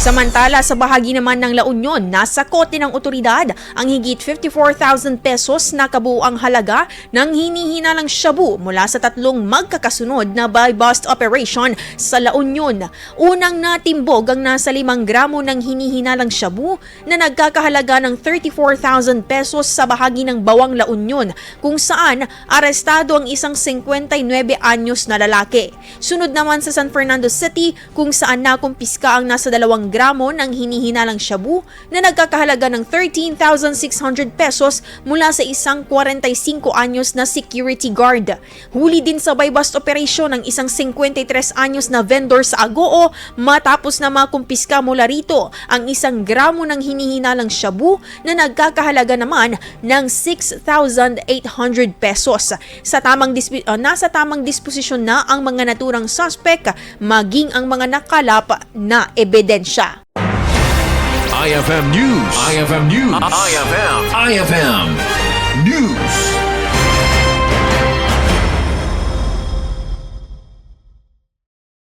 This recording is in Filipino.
Samantala, sa bahagi naman ng La Union, nasakote ng awtoridad ang higit 54,000 pesos na kabuuang halaga ng hinihinalang shabu mula sa tatlong magkakasunod na buy-bust operation sa La Union. Unang natimbog ang nasa 5 gramo ng hinihinalang shabu na nagkakahalaga ng 34,000 pesos sa bahagi ng Bauang, La Union, kung saan arestado ang isang 59 anyos na lalaki. Sunod naman sa San Fernando City, kung saan nakumpiska ang nasa 2 gramo ng hinihinalang shabu na nagkakahalaga ng 13,600 pesos mula sa isang 45 anyos na security guard. Huli din sa buy-bust operation ng isang 53 anyos na vendor sa Agoo matapos na makumpiska mula rito ang 1 gramo ng hinihinalang shabu na nagkakahalaga naman ng 6,800 pesos. Nasa tamang disposisyon na ang mga naturang suspect maging ang mga nakalap na ebidensya. IFM News. IFM News. IFM News.